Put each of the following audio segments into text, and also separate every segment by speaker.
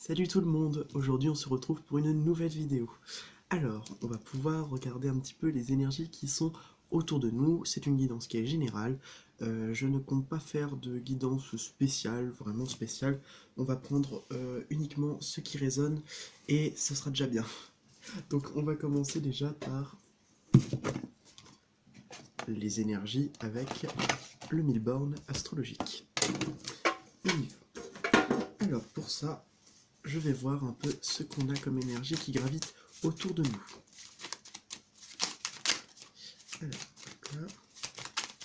Speaker 1: Salut tout le monde, aujourd'hui on se retrouve pour une nouvelle vidéo. Alors, on va pouvoir regarder un petit peu les énergies qui sont autour de nous. C'est une guidance qui est générale. Je ne compte pas faire de guidance spéciale, vraiment spéciale. On va prendre uniquement ce qui résonne et ce sera déjà bien. Donc on va commencer déjà par les énergies avec le Milborn astrologique. On y va. Alors pour ça, je vais voir un peu ce qu'on a comme énergie qui gravite autour de nous. Alors, là.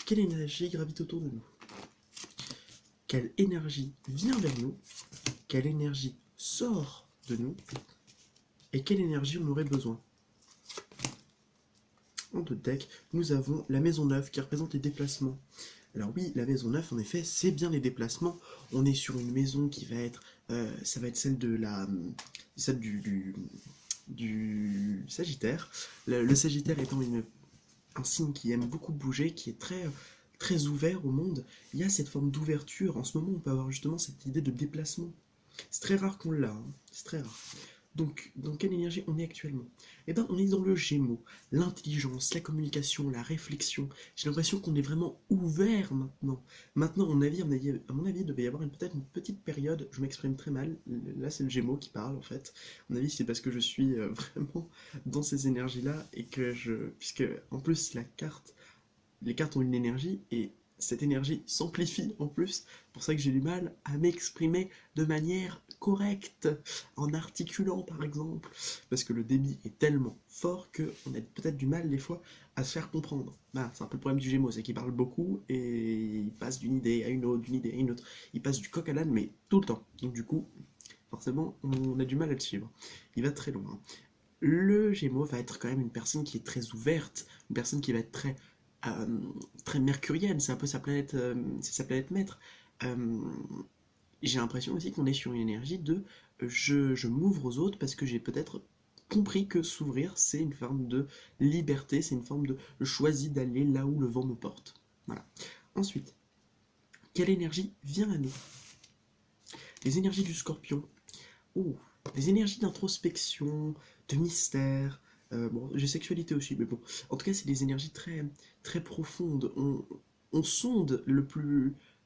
Speaker 1: Quelle énergie gravite autour de nous? Quelle énergie vient vers nous? Quelle énergie sort de nous? Et quelle énergie on aurait besoin? En deux decks, nous avons la maison neuve qui représente les déplacements. Alors oui, la maison neuve, en effet, c'est bien les déplacements. On est sur une maison qui va être, ça va être celle de celle du Sagittaire. Le Sagittaire étant un signe qui aime beaucoup bouger, qui est très ouvert au monde. Il y a cette forme d'ouverture. En ce moment, on peut avoir justement cette idée de déplacement. C'est très rare qu'on l'a, hein. C'est très rare. Donc, dans quelle énergie on est actuellement? Eh bien, on est dans le Gémeaux, l'intelligence, la communication, la réflexion. J'ai l'impression qu'on est vraiment ouvert maintenant. Maintenant, à mon avis, il devait y avoir peut-être une petite période, je m'exprime très mal, là c'est le Gémeaux qui parle en fait. À mon avis, c'est parce que je suis vraiment dans ces énergies-là et puisque en plus les cartes ont une énergie et cette énergie s'amplifie en plus. C'est pour ça que j'ai du mal à m'exprimer de manière correcte, en articulant par exemple, parce que le débit est tellement fort qu'on a peut-être du mal des fois à se faire comprendre. Voilà, c'est un peu le problème du Gémeaux, c'est qu'il parle beaucoup et il passe d'une idée à une autre, d'une idée à une autre. Il passe du coq à l'âne, mais tout le temps. Donc du coup, forcément, on a du mal à le suivre. Il va très loin. Le Gémeaux va être quand même une personne qui est très ouverte, une personne qui va être euh, très mercurienne, c'est un peu c'est sa planète maître. Euh, j'ai l'impression aussi qu'on est sur une énergie de je m'ouvre aux autres parce que j'ai peut-être compris que s'ouvrir c'est une forme de liberté, c'est une forme de je choisis d'aller là où le vent me porte. Voilà. Ensuite, quelle énergie vient à nous? Les énergies du Scorpion. Oh, des énergies d'introspection, de mystère. Bon, j'ai sexualité aussi, mais bon. En tout cas, c'est des énergies très profondes. On sonde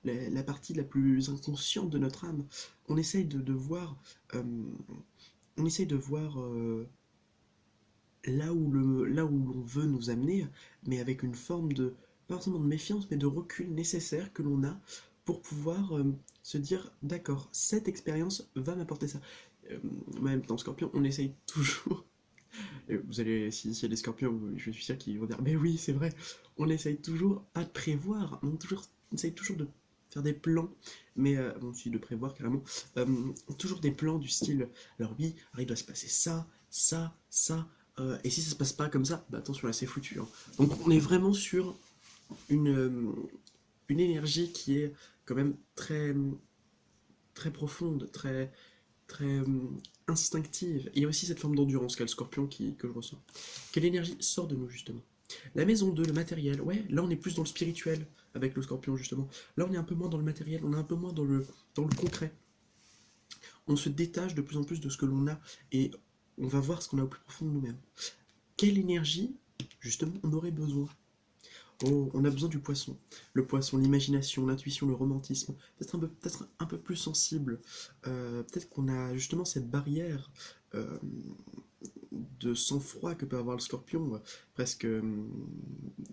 Speaker 1: la partie la plus inconsciente de notre âme. On essaye de voir, euh, on essaye de voir là où l'on veut nous amener, mais avec une forme de, pas forcément de méfiance, mais de recul nécessaire que l'on a pour pouvoir se dire, d'accord, cette expérience va m'apporter ça. Euh, Même dans Scorpion, on essaye toujours. Et vous allez, si y a des Scorpions, je suis sûr qu'ils vont dire, mais oui, c'est vrai, on essaye toujours, pas de prévoir, on essaye toujours de faire des plans, mais bon, si de prévoir carrément, euh, toujours des plans du style, alors oui, alors il doit se passer ça, ça, ça, et si ça se passe pas comme ça, bah attention, là c'est foutu, hein. Donc on est vraiment sur une, euh, une énergie qui est quand même très profonde, très instinctive. Et il y a aussi cette forme d'endurance qu'a le Scorpion que je ressens. Quelle énergie sort de nous justement? La maison 2, le matériel. Ouais, là on est plus dans le spirituel avec le Scorpion justement. Là on est un peu moins dans le matériel, on est un peu moins dans le concret. On se détache de plus en plus de ce que l'on a et on va voir ce qu'on a au plus profond de nous-mêmes. Quelle énergie justement on aurait besoin? Oh, on a besoin du poisson. Le poisson, l'imagination, l'intuition, le romantisme. Peut-être un peu plus sensible. Peut-être qu'on a justement cette barrière euh, de sang-froid que peut avoir le scorpion, presque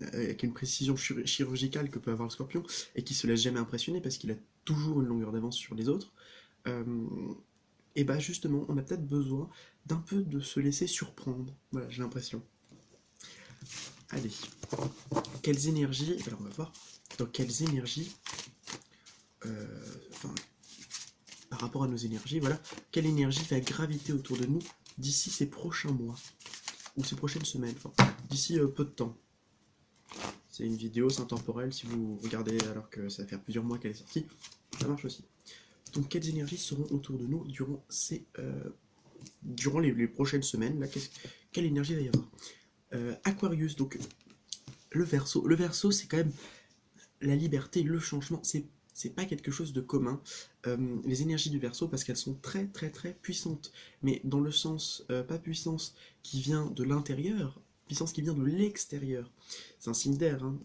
Speaker 1: avec une précision chirurgicale que peut avoir le scorpion, et qui se laisse jamais impressionner parce qu'il a toujours une longueur d'avance sur les autres. Euh, et bah justement, on a peut-être besoin d'un peu de se laisser surprendre. Voilà, j'ai l'impression. Allez, quelles énergies, alors on va voir dans quelles énergies, enfin, par rapport à nos énergies, voilà, quelle énergie va graviter autour de nous d'ici ces prochains mois, ou ces prochaines semaines, enfin, d'ici peu de temps. C'est une vidéo, c'est intemporel, si vous regardez alors que ça fait plusieurs mois qu'elle est sortie, ça marche aussi. Donc quelles énergies seront autour de nous durant les prochaines semaines, là, quelle énergie va y avoir? Aquarius, donc le Verseau c'est quand même la liberté, le changement, c'est pas quelque chose de commun. les énergies du Verseau parce qu'elles sont très très très puissantes. Mais dans le sens, pas puissance qui vient de l'intérieur, puissance qui vient de l'extérieur. C'est un signe d'air, hein.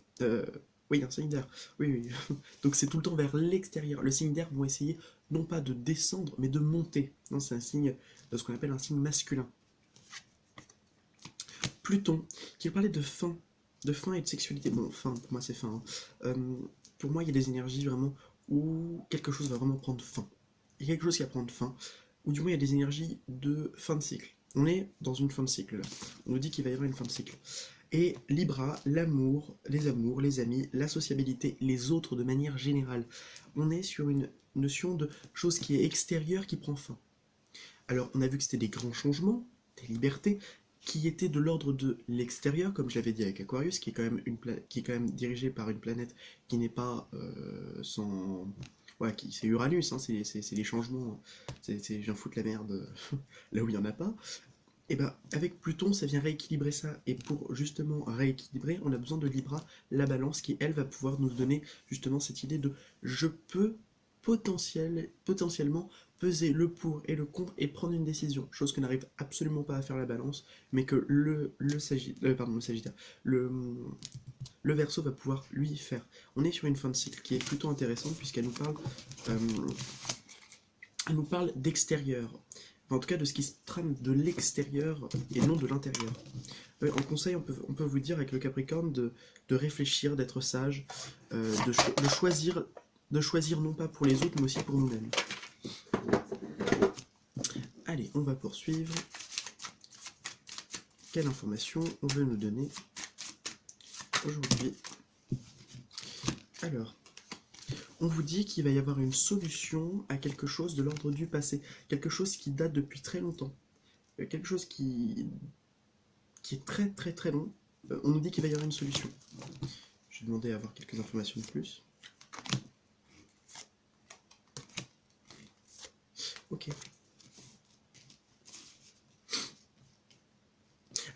Speaker 1: Oui, un signe d'air. Oui, oui. Donc c'est tout le temps vers l'extérieur. Le signe d'air vont essayer non pas de descendre, mais de monter. Non, c'est un signe de ce qu'on appelle un signe masculin. Pluton, qui parlait de fin et de sexualité. Bon, fin, pour moi c'est fin, hein. Pour moi, il y a des énergies vraiment où quelque chose va vraiment prendre fin. Il y a quelque chose qui va prendre fin, ou du moins il y a des énergies de fin de cycle. On est dans une fin de cycle là. On nous dit qu'il va y avoir une fin de cycle. Et Libra, l'amour, les amis, la sociabilité, les autres de manière générale. On est sur une notion de chose qui est extérieure qui prend fin. Alors, on a vu que c'était des grands changements, des libertés, qui étaient de l'ordre de l'extérieur, comme je l'avais dit avec Aquarius, qui est quand même, qui est quand même dirigée par une planète qui n'est pas sans... Ouais, c'est Uranus, hein, c'est les changements, je viens foutre la merde là où il n'y en a pas. Et ben avec Pluton, ça vient rééquilibrer ça. Et pour justement rééquilibrer, on a besoin de Libra, la balance, qui elle va pouvoir nous donner justement cette idée de je peux potentiellement peser le pour et le contre et prendre une décision. Chose que n'arrive absolument pas à faire la balance, mais que le Sagittaire, le Verseau va pouvoir lui faire. On est sur une fin de cycle qui est plutôt intéressante puisqu'elle euh, nous parle d'extérieur. Enfin, en tout cas de ce qui se trame de l'extérieur et non de l'intérieur. En conseil, on peut vous dire avec le Capricorne de réfléchir, d'être sage, de choisir non pas pour les autres mais aussi pour nous-mêmes. Allez, on va poursuivre. Quelle information on veut nous donner aujourd'hui? Alors, on vous dit qu'il va y avoir une solution à quelque chose de l'ordre du passé, quelque chose qui date depuis très longtemps, quelque chose qui est très très très long. On nous dit qu'il va y avoir une solution. Je vais demander à avoir quelques informations de plus. Ok.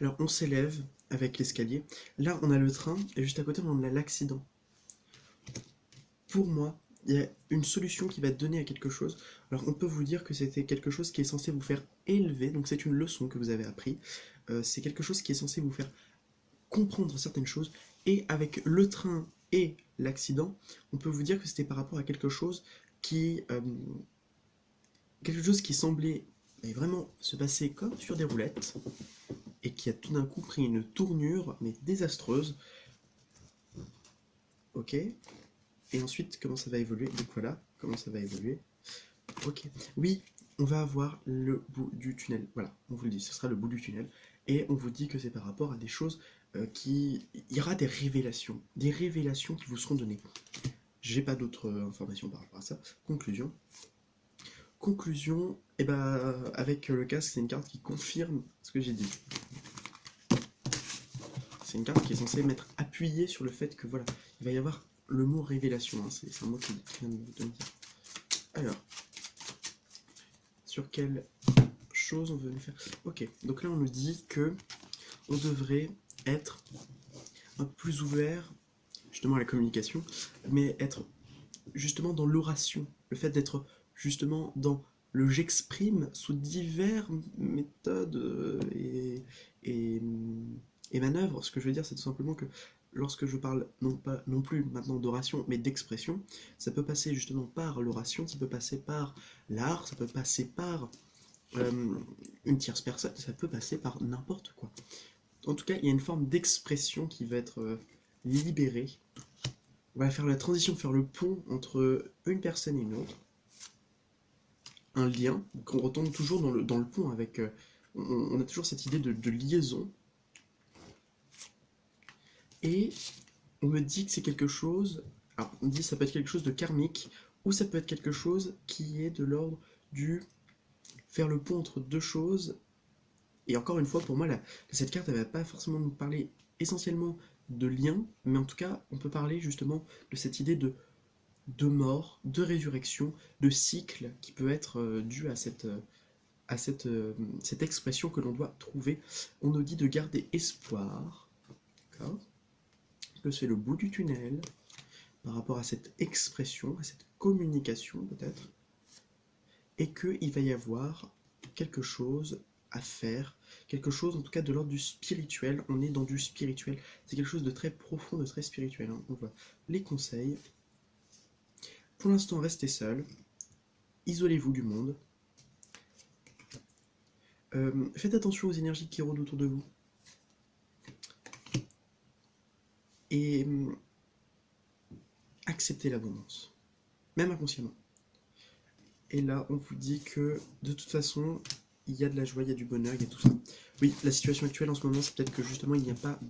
Speaker 1: Alors on s'élève avec l'escalier. Là on a le train et juste à côté on a l'accident. Pour moi, il y a une solution qui va être donnée à quelque chose. Alors on peut vous dire que c'était quelque chose qui est censé vous faire élever, donc c'est une leçon que vous avez appris. C'est quelque chose qui est censé vous faire comprendre certaines choses. Et avec le train et l'accident, on peut vous dire que c'était par rapport à quelque chose qui semblait vraiment se passer comme sur des roulettes et qui a tout d'un coup pris une tournure mais désastreuse. Ok. Et ensuite, comment ça va évoluer? Donc voilà, comment ça va évoluer. Ok. Oui, on va avoir le bout du tunnel. Voilà, on vous le dit, ce sera le bout du tunnel. Et on vous dit que c'est par rapport à des choses il y aura des révélations qui vous seront données. J'ai pas d'autres informations par rapport à ça. Conclusion. Conclusion, et avec le casque, c'est une carte qui confirme ce que j'ai dit. C'est une carte qui est censée m'être appuyée sur le fait que voilà, il va y avoir le mot révélation, hein, c'est un mot qui vient de me dire. Alors, sur quelle chose on veut nous faire? Ok, donc là on nous dit que on devrait être un peu plus ouvert justement à la communication, mais être justement dans l'oration, le fait d'être justement dans le j'exprime sous diverses méthodes et, et manœuvres. Ce que je veux dire, c'est tout simplement que lorsque je parle non plus maintenant d'oration, mais d'expression, ça peut passer justement par l'oration, ça peut passer par l'art, ça peut passer par une tierce personne, ça peut passer par n'importe quoi. En tout cas, il y a une forme d'expression qui va être libérée. On va faire la transition, faire le pont entre une personne et une autre. Un lien, qu'on retombe toujours dans le pont avec... on a toujours cette idée de liaison. Et on me dit que c'est quelque chose... Alors, on me dit que ça peut être quelque chose de karmique, ou ça peut être quelque chose qui est de l'ordre du... faire le pont entre deux choses. Et encore une fois, pour moi, cette carte, elle va pas forcément nous parler essentiellement de lien, mais en tout cas, on peut parler justement de cette idée de mort, de résurrection, de cycle qui peut être dû à cette expression que l'on doit trouver. On nous dit de garder espoir, d'accord, que c'est le bout du tunnel par rapport à cette expression, à cette communication peut-être. et qu'il va y avoir quelque chose à faire, quelque chose en tout cas de l'ordre du spirituel. On est dans du spirituel, c'est quelque chose de très profond, de très spirituel, hein. On voit les conseils. Pour l'instant, restez seul, isolez-vous du monde. Faites attention aux énergies qui rôdent autour de vous. Et acceptez l'abondance, même inconsciemment. Et là, on vous dit que, de toute façon, il y a de la joie, il y a du bonheur, il y a tout ça. Oui, la situation actuelle en ce moment, c'est peut-être que justement, il n'y a pas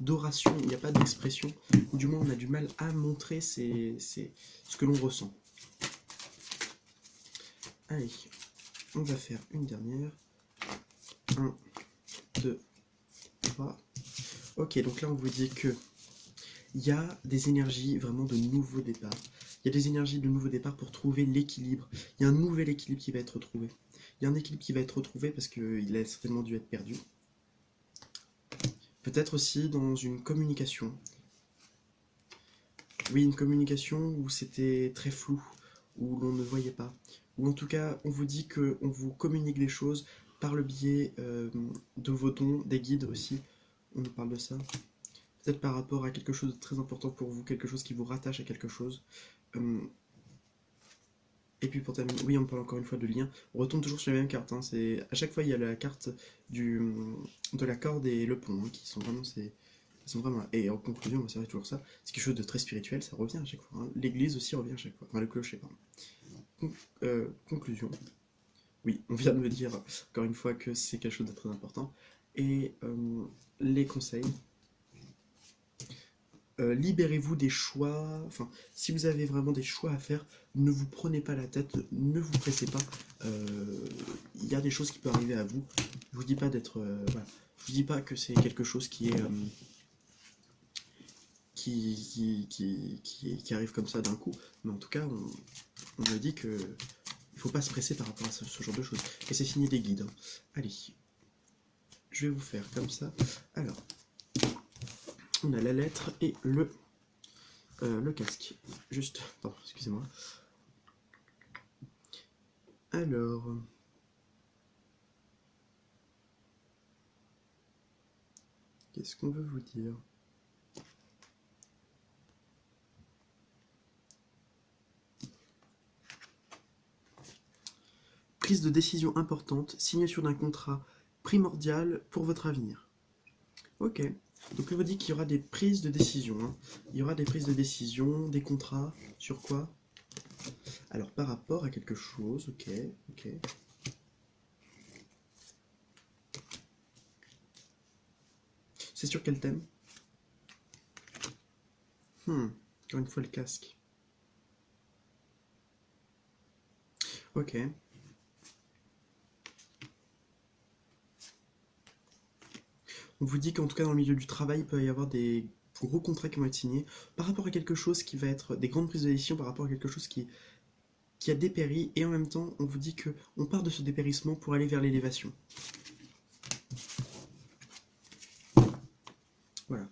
Speaker 1: d'oration, il n'y a pas d'expression, ou du moins, on a du mal à montrer ce que l'on ressent. Allez, on va faire une dernière. 1, 2, 3. Ok, donc là, on vous dit que il y a des énergies vraiment de nouveau départ. Il y a des énergies de nouveau départ pour trouver l'équilibre. Il y a un nouvel équilibre qui va être retrouvé. Il y a un équilibre qui va être retrouvé parce qu'il a certainement dû être perdu. Peut-être aussi dans une communication. Oui, une communication où c'était très flou, où l'on ne voyait pas. Ou en tout cas, on vous dit qu'on vous communique des choses par le biais de vos dons, des guides aussi. On nous parle de ça. Peut-être par rapport à quelque chose de très important pour vous, quelque chose qui vous rattache à quelque chose. Et puis pour terminer, oui, on parle encore une fois de lien. On retombe toujours sur les mêmes cartes, hein. À chaque fois, il y a la carte de la corde et le pont, hein, qui sont vraiment là. Et en conclusion, moi, c'est vrai toujours ça. C'est quelque chose de très spirituel, ça revient à chaque fois, hein. L'église aussi revient à chaque fois. Enfin, le clocher, pardon. Conclusion. Oui, on vient de me dire encore une fois que c'est quelque chose de très important. Et les conseils. Libérez-vous des choix. Enfin, si vous avez vraiment des choix à faire, ne vous prenez pas la tête, ne vous pressez pas. Il y a des choses qui peuvent arriver à vous. Je vous dis pas d'être. Voilà. Je vous dis pas que c'est quelque chose qui est. Qui arrive comme ça d'un coup. Mais en tout cas, on me dit que il faut pas se presser par rapport à ce genre de choses. Et c'est signé des guides, hein. Allez. Je vais vous faire comme ça. Alors. On a la lettre et le casque. Juste, pardon, excusez-moi. Alors, qu'est-ce qu'on veut vous dire? Prise de décision importante, signature d'un contrat primordial pour votre avenir. Ok. Donc on vous dit qu'il y aura des prises de décision, hein. Il y aura des prises de décision, des contrats, sur quoi? Alors par rapport à quelque chose, ok, ok. C'est sur quel thème? Encore une fois le casque. Ok. On vous dit qu'en tout cas dans le milieu du travail, il peut y avoir des gros contrats qui vont être signés par rapport à quelque chose qui va être des grandes prises de décision, par rapport à quelque chose qui a dépéri, et en même temps on vous dit que on part de ce dépérissement pour aller vers l'élévation. Voilà.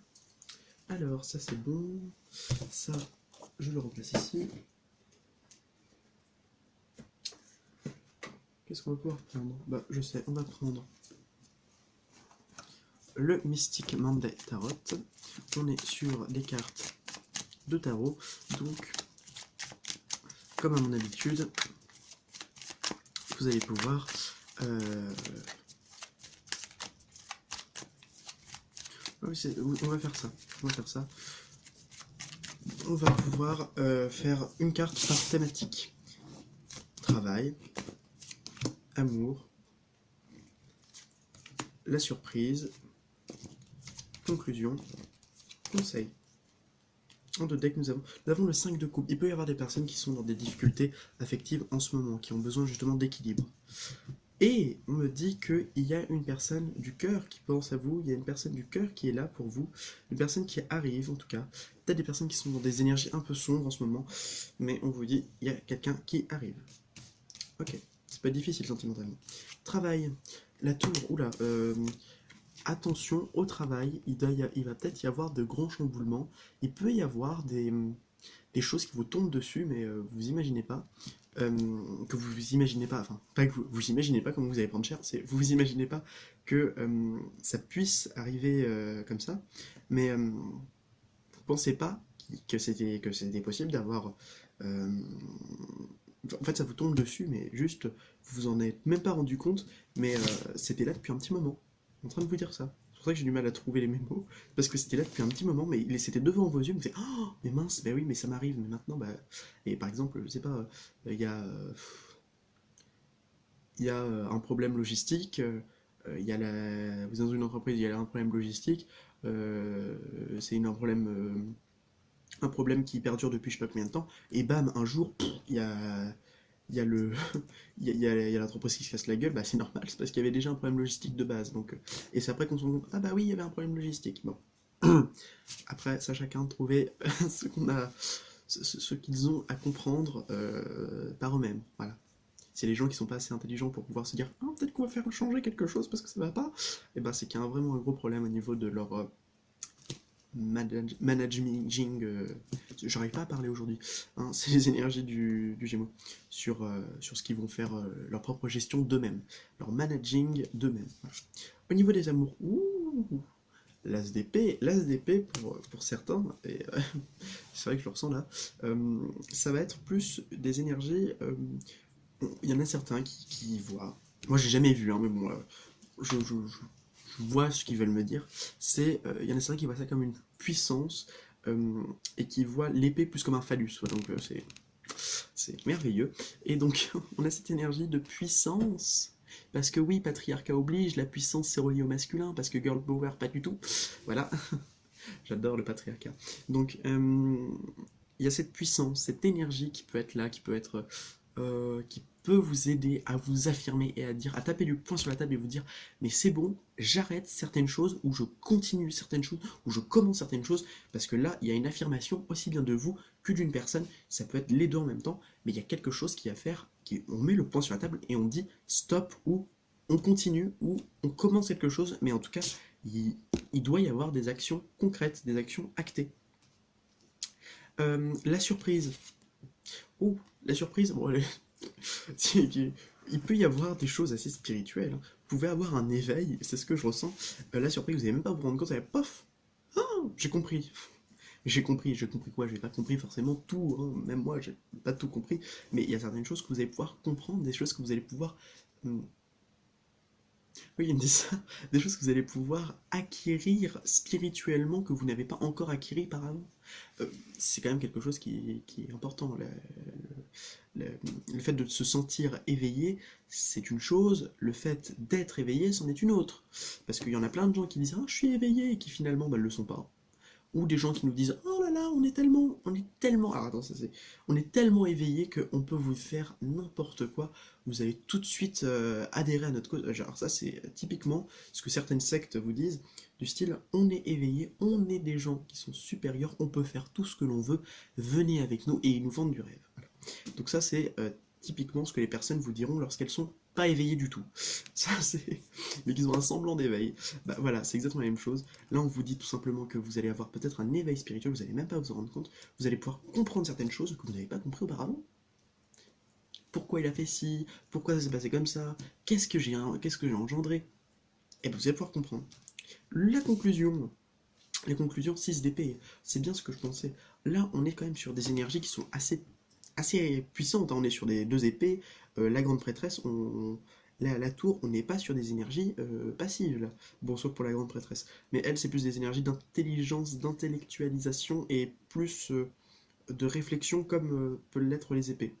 Speaker 1: Alors ça c'est bon, ça je le replace ici. Qu'est-ce qu'on va pouvoir prendre? Bah je sais, on va prendre le Mystic Monday Tarot. On est sur des cartes de tarot, donc comme à mon habitude, vous allez pouvoir on va faire ça. On va pouvoir faire une carte par thématique. Travail, amour, la surprise, conclusion, conseil. En deux decks, nous avons le 5 de coupe. Il peut y avoir des personnes qui sont dans des difficultés affectives en ce moment, qui ont besoin justement d'équilibre. Et on me dit qu'il y a une personne du cœur qui pense à vous, il y a une personne du cœur qui est là pour vous, une personne qui arrive en tout cas. Peut-être des personnes qui sont dans des énergies un peu sombres en ce moment, mais on vous dit il y a quelqu'un qui arrive. Ok, c'est pas difficile sentimentalement. Travail, la tour, oula, attention au travail, il va peut-être y avoir de grands chamboulements, il peut y avoir des choses qui vous tombent dessus, mais vous imaginez pas. que vous vous imaginez pas, enfin, pas que vous imaginez pas comment vous allez prendre cher, c'est vous vous imaginez pas que ça puisse arriver comme ça, mais vous pensez pas que c'était possible d'avoir euh, en fait, ça vous tombe dessus, mais juste, vous vous en êtes même pas rendu compte, mais c'était là depuis un petit moment, en train de vous dire ça. C'est pour ça que j'ai du mal à trouver les mots, parce que c'était là depuis un petit moment, mais c'était devant vos yeux, vous dites, oh, mais mince, bah oui, mais ça m'arrive, mais maintenant, bah. Et par exemple, je sais pas, il y a un problème logistique, il y a vous êtes dans une entreprise, il y a un problème logistique, c'est un problème qui perdure depuis je sais pas combien de temps, et bam, un jour, il y a le il y a l'entreprise qui se casse la gueule, bah c'est normal, c'est parce qu'il y avait déjà un problème logistique de base. Donc, et c'est après qu'on se rend compte, ah bah oui, il y avait un problème logistique. Bon. Après, ça chacun de trouver ce qu'on a, ce qu'ils ont à comprendre par eux-mêmes. Voilà. C'est les gens qui sont pas assez intelligents pour pouvoir se dire, ah, peut-être qu'on va faire changer quelque chose parce que ça va pas, et ben c'est qu'il y a vraiment un gros problème au niveau de leur managing, j'arrive pas à parler aujourd'hui, hein, c'est les énergies du Gémeaux, sur ce qu'ils vont faire, leur propre gestion d'eux-mêmes, leur managing d'eux-mêmes. Voilà. Au niveau des amours, ouh, l'ASDP pour certains, et c'est vrai que je le ressens là, ça va être plus des énergies, il y en a certains qui voient, moi j'ai jamais vu, hein, mais bon, je vois ce qu'ils veulent me dire, il y en a certains qui voient ça comme une puissance, et qui voient l'épée plus comme un phallus, ouais, donc c'est merveilleux. Et donc on a cette énergie de puissance, parce que oui, patriarcat oblige, la puissance c'est relié au masculin, parce que girl power pas du tout, voilà, j'adore le patriarcat. Donc il y a cette puissance, cette énergie qui peut être là, qui peut vous aider à vous affirmer et à dire, à taper du poing sur la table et vous dire, mais c'est bon, j'arrête certaines choses, ou je continue certaines choses, ou je commence certaines choses, parce que là, il y a une affirmation aussi bien de vous que d'une personne, ça peut être les deux en même temps, mais il y a quelque chose qui à faire, on met le poing sur la table et on dit stop, ou on continue, ou on commence quelque chose, mais en tout cas, il doit y avoir des actions concrètes, des actions actées. La surprise. Oh, la surprise, bon, il peut y avoir des choses assez spirituelles, hein. Vous pouvez avoir un éveil, c'est ce que je ressens. La surprise, vous n'allez même pas vous rendre compte, ça va pof. Ah, j'ai compris. J'ai compris quoi? J'ai pas compris forcément tout, hein. Même moi, j'ai pas tout compris. Mais il y a certaines choses que vous allez pouvoir comprendre, des choses que vous allez pouvoir. hum, Oui, il me dit ça. Des choses que vous allez pouvoir acquérir spirituellement que vous n'avez pas encore acquis par avant. C'est quand même quelque chose qui est important. Le, le fait de se sentir éveillé, c'est une chose, le fait d'être éveillé, c'en est une autre. Parce qu'il y en a plein de gens qui disent ah, je suis éveillé et qui finalement ne le sont pas. Ou des gens qui nous disent oh là là, alors attends, on est tellement éveillé qu'on peut vous faire n'importe quoi. Vous allez tout de suite adhérer à notre cause. Alors ça, c'est typiquement ce que certaines sectes vous disent, du style on est éveillé, on est des gens qui sont supérieurs, on peut faire tout ce que l'on veut, venez avec nous et ils nous vendent du rêve. Voilà. Donc ça, c'est typiquement ce que les personnes vous diront lorsqu'elles sont pas éveillées du tout. Ça, c'est. Mais qu'ils ont un semblant d'éveil. Bah voilà, c'est exactement la même chose. Là, on vous dit tout simplement que vous allez avoir peut-être un éveil spirituel, vous n'allez même pas vous en rendre compte. Vous allez pouvoir comprendre certaines choses que vous n'avez pas compris auparavant. Pourquoi il a fait ci, pourquoi ça s'est passé comme ça, qu'est-ce que j'ai engendré. Et bien vous allez pouvoir comprendre. La conclusion. Les conclusions 6 d'épée, c'est bien ce que je pensais. Là, on est quand même sur des énergies qui sont assez puissantes, hein. On est sur des deux épées. La grande prêtresse, la tour, on n'est pas sur des énergies passives, là. Bon, sauf pour la grande prêtresse. Mais elle, c'est plus des énergies d'intelligence, d'intellectualisation et plus de réflexion comme peuvent l'être les épées.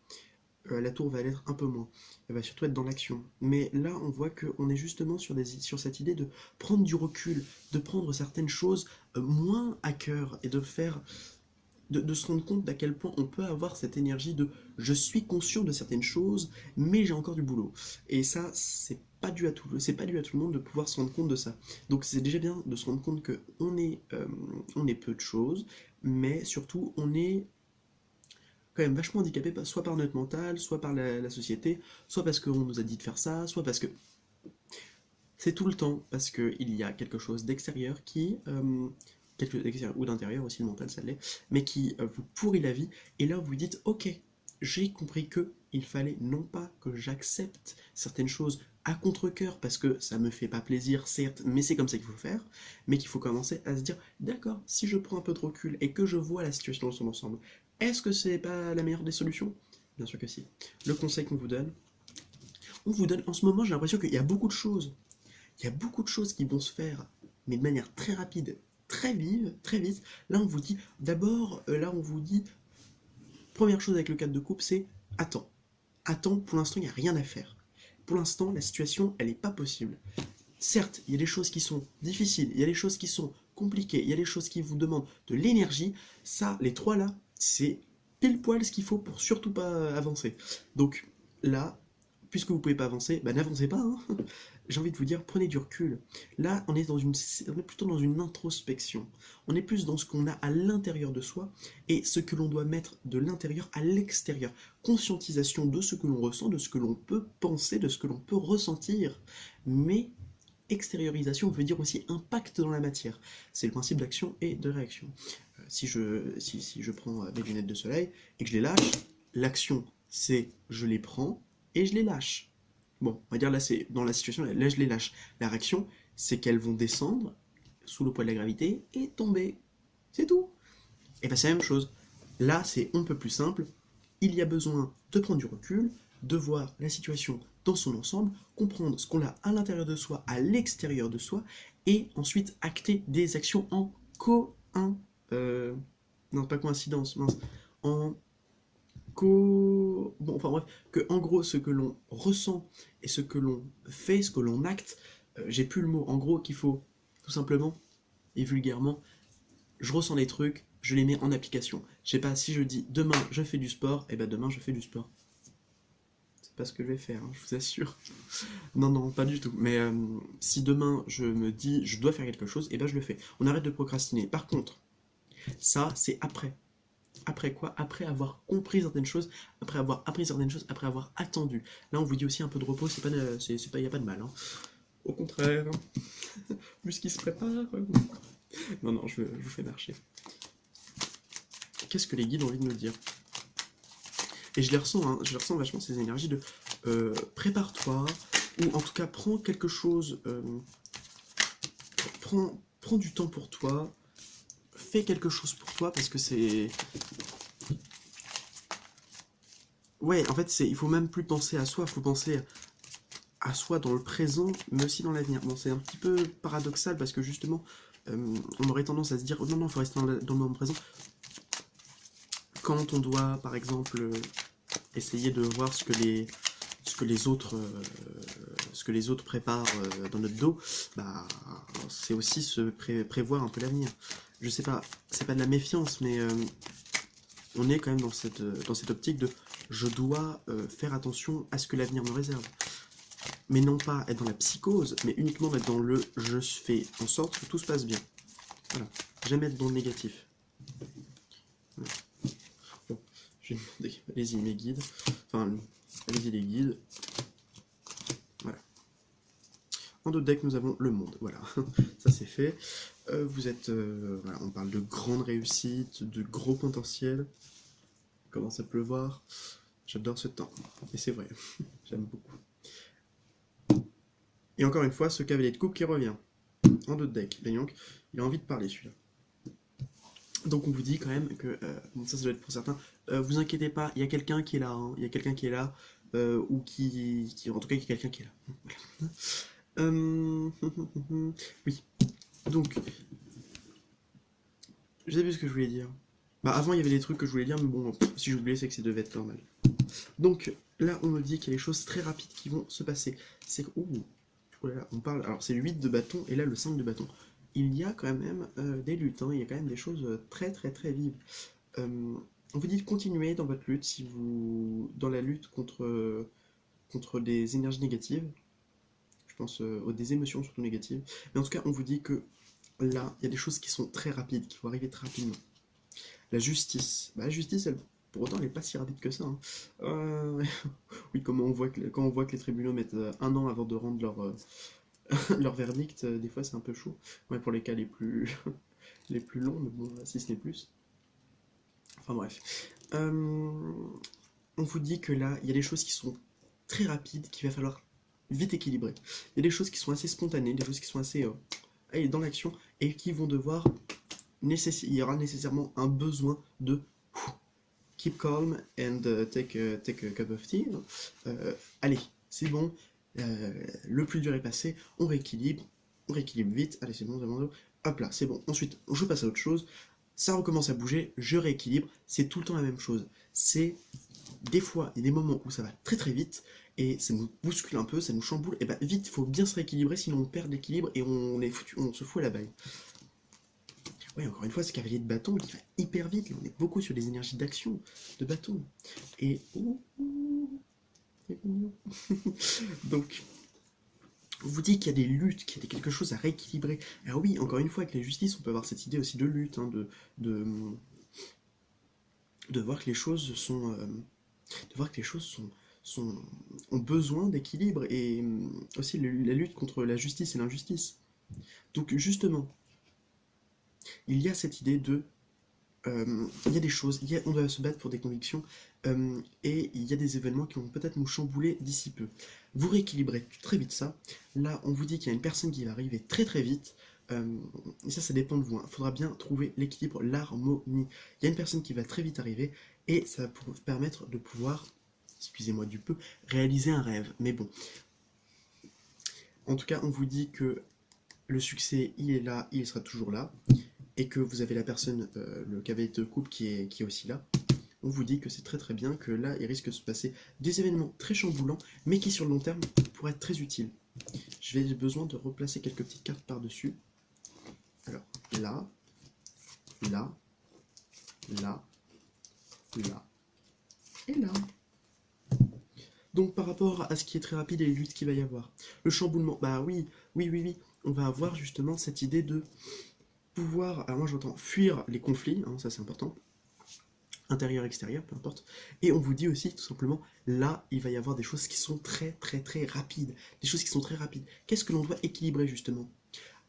Speaker 1: La tour va l'être un peu moins. Elle va surtout être dans l'action. Mais là, on voit qu'on est justement sur cette idée de prendre du recul, de prendre certaines choses moins à cœur et de se rendre compte d'à quel point on peut avoir cette énergie de je suis conscient de certaines choses, mais j'ai encore du boulot. Et ça, c'est pas dû à tout le monde de pouvoir se rendre compte de ça. Donc c'est déjà bien de se rendre compte que on est peu de choses, mais surtout on est quand même vachement handicapé, soit par notre mental, soit par la société, soit parce qu'on nous a dit de faire ça, soit parce que c'est tout le temps, parce qu'il y a quelque chose d'extérieur quelque chose d'extérieur ou d'intérieur aussi, le mental ça l'est, mais qui vous pourrit la vie, et là vous dites ok, j'ai compris que il fallait non pas que j'accepte certaines choses à contre-cœur parce que ça me fait pas plaisir, certes, mais c'est comme ça qu'il faut faire, mais qu'il faut commencer à se dire, d'accord, si je prends un peu de recul et que je vois la situation dans son ensemble, est-ce que c'est pas la meilleure des solutions? Bien sûr que si. Le conseil qu'on on vous donne, en ce moment, j'ai l'impression qu'il y a beaucoup de choses. Il y a beaucoup de choses qui vont se faire, mais de manière très rapide, très vive, très vite. Là, on vous dit, d'abord, là, on vous dit, première chose avec le cadre de couple, c'est attends. Attends, pour l'instant, il n'y a rien à faire. Pour l'instant, la situation, elle n'est pas possible. Certes, il y a des choses qui sont difficiles, il y a des choses qui sont compliquées, il y a des choses qui vous demandent de l'énergie. Ça, les trois là, c'est pile poil ce qu'il faut pour surtout pas avancer. Donc là, puisque vous pouvez pas avancer, bah n'avancez pas, hein. J'ai envie de vous dire, prenez du recul. Là, on est plutôt dans une introspection. On est plus dans ce qu'on a à l'intérieur de soi et ce que l'on doit mettre de l'intérieur à l'extérieur. Conscientisation de ce que l'on ressent, de ce que l'on peut penser, de ce que l'on peut ressentir. Mais extériorisation veut dire aussi impact dans la matière. C'est le principe d'action et de réaction. Si je prends mes lunettes de soleil et que je les lâche, l'action c'est je les prends et je les lâche. Bon, on va dire là c'est dans la situation, là je les lâche. La réaction c'est qu'elles vont descendre sous le poids de la gravité et tomber. C'est tout. Et bien c'est la même chose. Là c'est un peu plus simple. Il y a besoin de prendre du recul, de voir la situation dans son ensemble, comprendre ce qu'on a à l'intérieur de soi, à l'extérieur de soi, et ensuite acter des actions en non, pas coïncidence, mince. En bon, enfin bref, que en gros, ce que l'on ressent et ce que l'on fait, ce que l'on acte, j'ai plus le mot, en gros, qu'il faut tout simplement et vulgairement, je ressens des trucs, je les mets en application. Je sais pas, si je dis demain je fais du sport, et ben demain je fais du sport. C'est pas ce que je vais faire, hein, je vous assure. Non, non, pas du tout. Mais si demain je me dis je dois faire quelque chose, et ben je le fais. On arrête de procrastiner. Par contre, ça c'est après. Après quoi? Après avoir compris certaines choses, après avoir appris certaines choses, après avoir attendu. Là on vous dit aussi un peu de repos, y a pas de mal, hein. Au contraire, plus qu'il se prépare. Non, non, je vous fais marcher. Qu'est-ce que les guides ont envie de nous dire? Et je les ressens, hein, je les ressens vachement ces énergies de prépare-toi, ou en tout cas prends quelque chose, prends du temps pour toi, fais quelque chose pour toi, parce que c'est... Ouais, en fait, il faut même plus penser à soi, il faut penser à soi dans le présent, mais aussi dans l'avenir. Bon, c'est un petit peu paradoxal, parce que justement, on aurait tendance à se dire, oh, non, non, il faut rester dans le moment présent. Quand on doit, par exemple, essayer de voir ce que les autres préparent dans notre dos, bah, c'est aussi se prévoir un peu l'avenir. Je sais pas, c'est pas de la méfiance, mais on est quand même dans cette optique de je dois faire attention à ce que l'avenir me réserve. Mais non pas être dans la psychose, mais uniquement être dans le je fais en sorte que tout se passe bien. Voilà, jamais être dans le négatif. Voilà. Bon, je vais demander, allez-y mes guides, enfin, allez-y les guides. Voilà. En d'autres decks, nous avons le monde. Voilà, ça c'est fait. Vous êtes, voilà, on parle de grande réussite, de gros potentiel. Commence à pleuvoir. J'adore ce temps. Et c'est vrai, j'aime beaucoup. Et encore une fois, ce cavalier de coupe qui revient. En d'autres decks. Young, il a envie de parler celui-là. Donc on vous dit quand même que, bon, ça doit être pour certains, vous inquiétez pas, il y a quelqu'un qui est là, hein, il y a quelqu'un qui est là, ou en tout cas il y a quelqu'un qui est là. Oui, donc, je sais plus ce que je voulais dire. Bah avant il y avait des trucs que je voulais dire, mais bon, si j'oubliais c'est que ça devait être normal. Donc, là on me dit qu'il y a des choses très rapides qui vont se passer. C'est que, oh là là, on parle, alors c'est le 8 de bâton, et là le 5 de bâton. Il y a quand même des luttes, hein, il y a quand même des choses très très très vives. On vous dit de continuer dans votre lutte, dans la lutte contre des énergies négatives, je pense des émotions surtout négatives, mais en tout cas on vous dit que là, il y a des choses qui sont très rapides, qui vont arriver très rapidement. La justice, bah, la justice, pour autant, elle n'est pas si rapide que ça, hein. Oui, quand on voit que les tribunaux mettent 1 an avant de rendre leur verdict, des fois c'est un peu chaud. Ouais, pour les cas les plus longs, mais bon, si ce n'est plus. Enfin bref. on vous dit que là, il y a des choses qui sont très rapides, qu'il va falloir vite équilibrer. Il y a des choses qui sont assez spontanées, des choses qui sont assez allez, dans l'action, et qui vont devoir il y aura nécessairement un besoin de keep calm and take a cup of tea. Allez, c'est bon, le plus dur est passé, on rééquilibre vite, allez c'est bon, hop là, c'est bon. Ensuite, je passe à autre chose, ça recommence à bouger, je rééquilibre, c'est tout le temps la même chose. C'est des fois, il y a des moments où ça va très très vite, et ça nous bouscule un peu, ça nous chamboule, et bah vite, il faut bien se rééquilibrer, sinon on perd l'équilibre et on se fout à la balle. Oui, encore une fois, ce cavalier de bâton qui va hyper vite. Là, on est beaucoup sur des énergies d'action de bâton. Et. C'est mignon. Donc, on vous dit qu'il y a des luttes, qu'il y a quelque chose à rééquilibrer. Alors, oui, encore une fois, avec la justice, on peut avoir cette idée aussi de lutte, hein, de, de voir que les choses sont. De voir que les choses ont besoin d'équilibre et aussi la lutte contre la justice et l'injustice. Donc, justement, il y a cette idée de il y a des choses, on doit se battre pour des convictions, et il y a des événements qui vont peut-être nous chambouler d'ici peu. Vous rééquilibrez très vite ça. Là, on vous dit qu'il y a une personne qui va arriver très très vite, et ça dépend de vous. Il faudra bien trouver l'équilibre, l'harmonie. Il y a une personne qui va très vite arriver, et ça va vous permettre de pouvoir, excusez-moi du peu, réaliser un rêve. Mais bon, en tout cas, on vous dit que le succès, il est là, il sera toujours là, et que vous avez la personne, le cavalier de coupe qui est aussi là, on vous dit que c'est très très bien, que là, il risque de se passer des événements très chamboulants, mais qui sur le long terme pourraient être très utiles. Je vais avoir besoin de replacer quelques petites cartes par-dessus. Alors, là, là, là, là, et là. Donc par rapport à ce qui est très rapide et les luttes qu'il va y avoir, le chamboulement, bah oui, on va avoir justement cette idée de pouvoir, alors moi j'entends fuir les conflits, hein, ça c'est important, intérieur, extérieur, peu importe, et on vous dit aussi tout simplement, là il va y avoir des choses qui sont très très très rapides, des choses qui sont très rapides. Qu'est-ce que l'on doit équilibrer justement?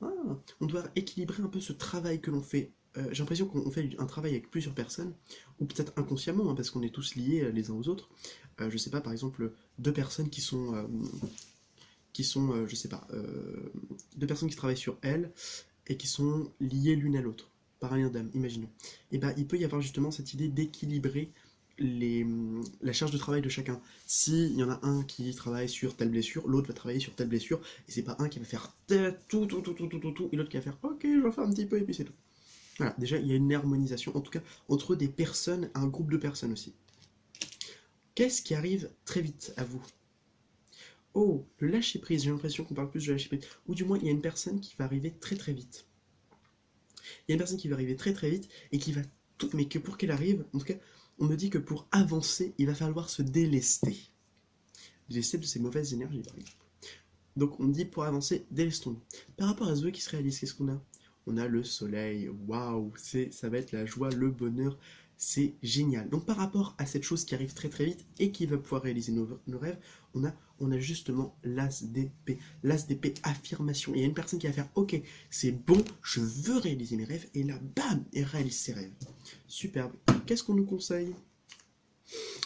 Speaker 1: On doit équilibrer un peu ce travail que l'on fait. J'ai l'impression qu'on fait un travail avec plusieurs personnes, ou peut-être inconsciemment, hein, parce qu'on est tous liés les uns aux autres. Je sais pas, par exemple, deux personnes je sais pas, deux personnes qui travaillent sur elles et qui sont liées l'une à l'autre par un lien d'âme, imaginons. Et bah, il peut y avoir justement cette idée d'équilibrer la charge de travail de chacun. S'il y en a un qui travaille sur telle blessure, l'autre va travailler sur telle blessure, et c'est pas un qui va faire tout, et l'autre qui va faire ok, je vais faire un petit peu, et puis c'est tout. Voilà, déjà il y a une harmonisation, en tout cas entre des personnes, un groupe de personnes aussi. Qu'est-ce qui arrive très vite à vous? Oh, le lâcher prise, j'ai l'impression qu'on parle plus de lâcher prise. Ou du moins, il y a une personne qui va arriver très très vite. Il y a une personne qui va arriver très très vite et qui va tout. Mais que pour qu'elle arrive, en tout cas, on me dit que pour avancer, il va falloir se délester. Délester de ces mauvaises énergies, par exemple. Donc on me dit pour avancer, délestons-nous. Par rapport à ce vœu qui se réalise, qu'est-ce qu'on a? On a le soleil, waouh, ça va être la joie, le bonheur, c'est génial. Donc par rapport à cette chose qui arrive très très vite et qui va pouvoir réaliser nos rêves, on a justement l'as d'épée. L'as d'épée, affirmation. Il y a une personne qui va faire ok, c'est bon, je veux réaliser mes rêves, et là, bam, elle réalise ses rêves. Superbe. Qu'est-ce qu'on nous conseille?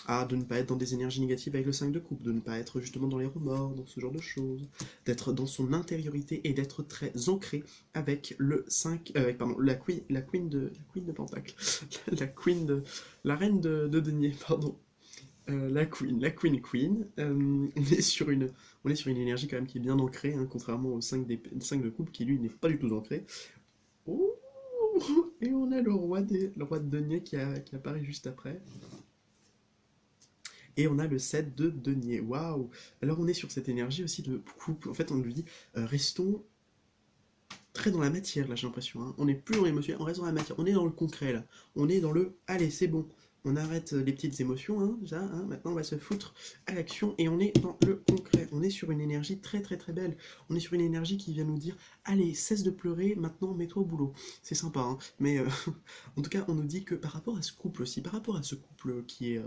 Speaker 1: Ah, de ne pas être dans des énergies négatives avec le 5 de coupe, de ne pas être justement dans les remords, dans ce genre de choses, d'être dans son intériorité et d'être très ancré avec le 5, pardon, la queen de Pentacle, la reine de denier, pardon, la queen, on est sur une énergie quand même qui est bien ancrée, hein, contrairement au 5 de coupe qui lui n'est pas du tout ancré. Ouh, et on a le roi de denier qui apparaît juste après. Et on a le 7 de denier. Waouh! Alors on est sur cette énergie aussi de coupe. En fait, on lui dit restons très dans la matière, là, j'ai l'impression. Hein. On n'est plus dans l'émotion, on reste dans la matière. On est dans le concret, là. On est dans le allez, c'est bon. On arrête les petites émotions, hein, déjà. Hein. Maintenant, on va se foutre à l'action et on est dans le concret. On est sur une énergie très, très, très belle. On est sur une énergie qui vient nous dire allez, cesse de pleurer, maintenant, mets-toi au boulot. C'est sympa, hein. Mais en tout cas, on nous dit que par rapport à ce couple aussi, par rapport à ce couple qui est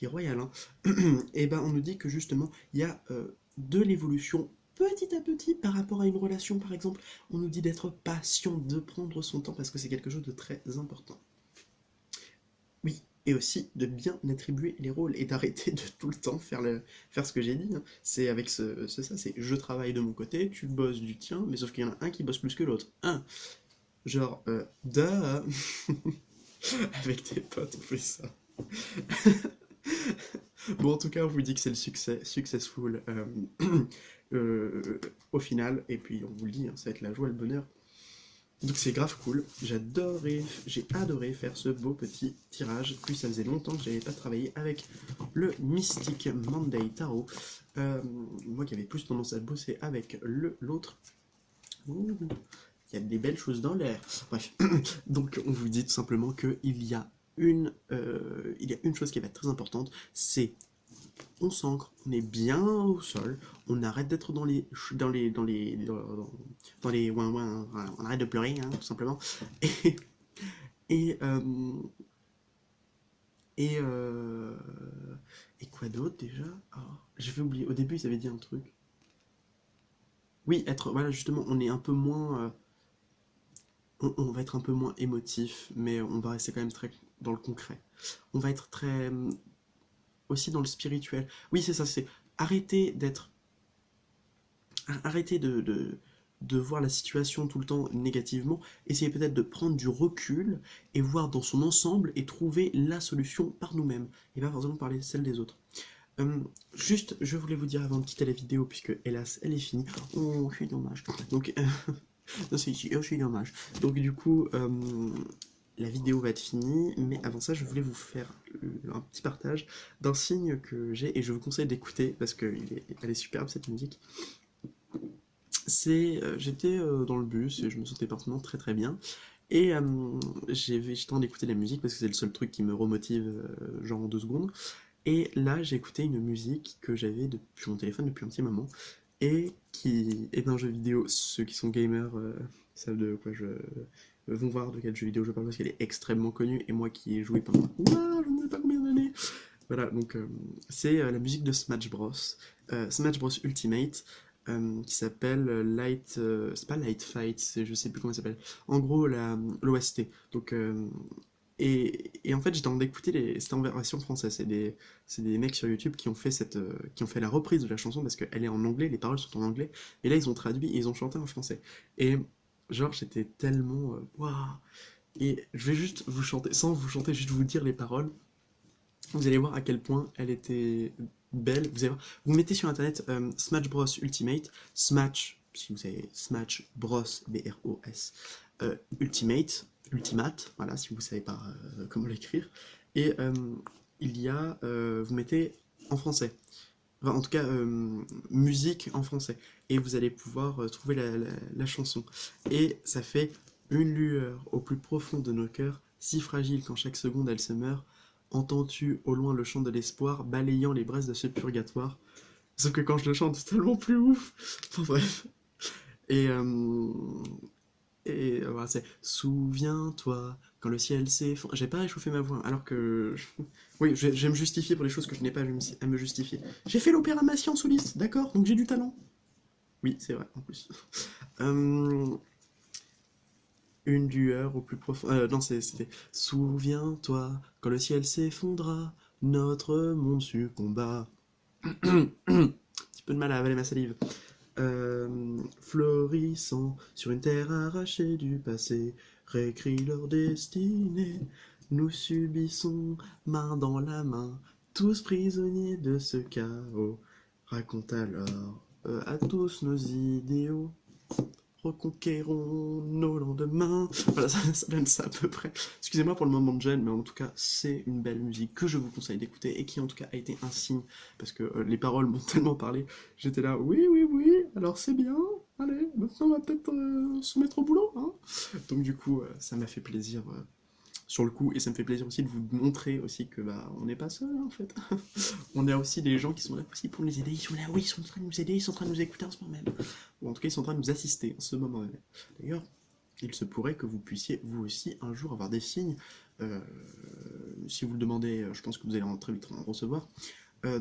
Speaker 1: royal, hein, et ben, on nous dit que justement, il y a de l'évolution petit à petit par rapport à une relation par exemple. On nous dit d'être patient, de prendre son temps parce que c'est quelque chose de très important. Oui, Et aussi de bien attribuer les rôles et d'arrêter de tout le temps faire ce que j'ai dit, hein. C'est avec ça, c'est je travaille de mon côté, tu bosses du tien, mais sauf qu'il y en a un qui bosse plus que l'autre. Un, genre, duh, avec tes potes, on fait ça. Bon, en tout cas, on vous dit que c'est le succès, successful au final, et puis on vous le dit, hein, ça va être la joie et le bonheur. Donc c'est grave cool, j'ai adoré faire ce beau petit tirage, puis ça faisait longtemps que j'avais pas travaillé avec le Mystic Monday Tarot, moi qui avais plus tendance à bosser avec l'autre. Ouh, il y a des belles choses dans l'air. Bref, donc on vous dit tout simplement qu'il y a il y a une chose qui va être très importante, c'est on s'ancre, on est bien au sol, on arrête d'être dans les ouin ouin, voilà, on arrête de pleurer, hein, tout simplement. Et et euh, et, euh, et quoi d'autre déjà? Oh, je vais oublier. Au début, ils avaient dit un truc. Oui, voilà, justement, on est un peu moins, on va être un peu moins émotif, mais on va rester quand même très dans le concret. On va être très aussi dans le spirituel. Oui, c'est ça, c'est arrêter d'être arrêter de voir la situation tout le temps négativement, essayez peut-être de prendre du recul et voir dans son ensemble et trouver la solution par nous-mêmes, et pas forcément par celle des autres. Juste, je voulais vous dire avant de quitter la vidéo, puisque hélas, elle est finie. Oh, je suis dommage. Donc, non, je suis dommage. Donc, du coup, la vidéo va être finie, mais avant ça, je voulais vous faire un petit partage d'un signe que j'ai, et je vous conseille d'écouter, parce qu'elle est superbe cette musique. J'étais dans le bus et je me sentais parfaitement très très bien. Et j'étais en train d'écouter la musique parce que c'est le seul truc qui me remotive, genre en 2 secondes. Et là, j'ai écouté une musique que j'avais depuis mon téléphone depuis un petit moment et qui est d'un jeu vidéo. Ceux qui sont gamers savent de quoi vont voir de quel jeu vidéo je parle parce qu'elle est extrêmement connue et moi qui ai joué pendant ouah, je ne sais pas combien d'années. Voilà, donc c'est la musique de Smash Bros. Smash Bros Ultimate, qui s'appelle Light. C'est pas Light Fight, je sais plus comment ça s'appelle. En gros, l'OST. Donc, et en fait, j'étais en train d'écouter c'était en version française. C'est des mecs sur YouTube qui ont fait qui ont fait la reprise de la chanson parce qu'elle est en anglais, les paroles sont en anglais. Et là, ils ont traduit et ils ont chanté en français. Et genre, j'étais tellement. Waouh! Et je vais juste vous chanter, sans vous chanter, juste vous dire les paroles. Vous allez voir à quel point elle était belle. Vous allez voir. Vous mettez sur internet Smash Bros Ultimate, Smash, si vous savez, Smash Bros, B-R-O-S, Ultimate, voilà, si vous savez pas comment l'écrire. Et vous mettez en français. Enfin, en tout cas, musique en français. Et vous allez pouvoir trouver la chanson. Et ça fait une lueur au plus profond de nos cœurs, si fragile qu'en chaque seconde elle se meurt. Entends-tu au loin le chant de l'espoir, balayant les braises de ce purgatoire? Sauf que quand je le chante, c'est tellement plus ouf. Enfin bref. Et, voilà, c'est souviens-toi quand le ciel s'effondre. J'ai pas réchauffé ma voix, alors que. Oui, je vais me justifier pour les choses que je n'ai pas à me justifier. J'ai fait l'opéra Massy en soliste, d'accord? Donc j'ai du talent. Oui, c'est vrai, en plus. Euh, une lueur au plus profond. Non, c'était. Souviens-toi quand le ciel s'effondra, notre monde succomba. Petit peu de mal à avaler ma salive. Florissant sur une terre arrachée du passé, réécrit leur destinée. Nous subissons, main dans la main, tous prisonniers de ce chaos. Raconte alors à tous nos idéaux. Reconquérons nos lendemains. Voilà, ça donne ça à peu près. Excusez-moi pour le moment de gêne, mais en tout cas, c'est une belle musique que je vous conseille d'écouter et qui en tout cas a été un signe, parce que les paroles m'ont tellement parlé. J'étais là, oui, oui, oui, alors c'est bien. Allez, maintenant on va peut-être se mettre au boulot, hein. Donc du coup, ça m'a fait plaisir sur le coup, et ça me fait plaisir aussi de vous montrer aussi que bah on n'est pas seul en fait. On a aussi des gens qui sont là aussi pour nous aider, ils sont là, oui, ils sont en train de nous aider, ils sont en train de nous écouter en ce moment même. Ou en tout cas, ils sont en train de nous assister en ce moment même. D'ailleurs, il se pourrait que vous puissiez vous aussi un jour avoir des signes. Euh, si vous le demandez, je pense que vous allez très vite en recevoir.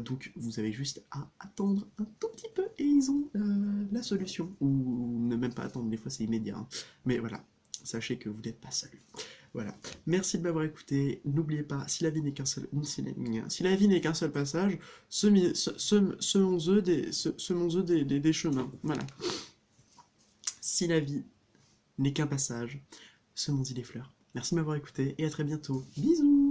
Speaker 1: Donc vous avez juste à attendre un tout petit peu et ils ont la solution. Ou ne même pas attendre, des fois c'est immédiat, hein. Mais voilà. sachez que vous n'êtes pas seul. Voilà. Merci de m'avoir écouté. N'oubliez pas, si la vie n'est qu'un seul, si la vie n'est qu'un seul passage, semons-eux des chemins. Voilà. Si la vie n'est qu'un passage, semons-y des fleurs. Merci de m'avoir écouté et à très bientôt. Bisous.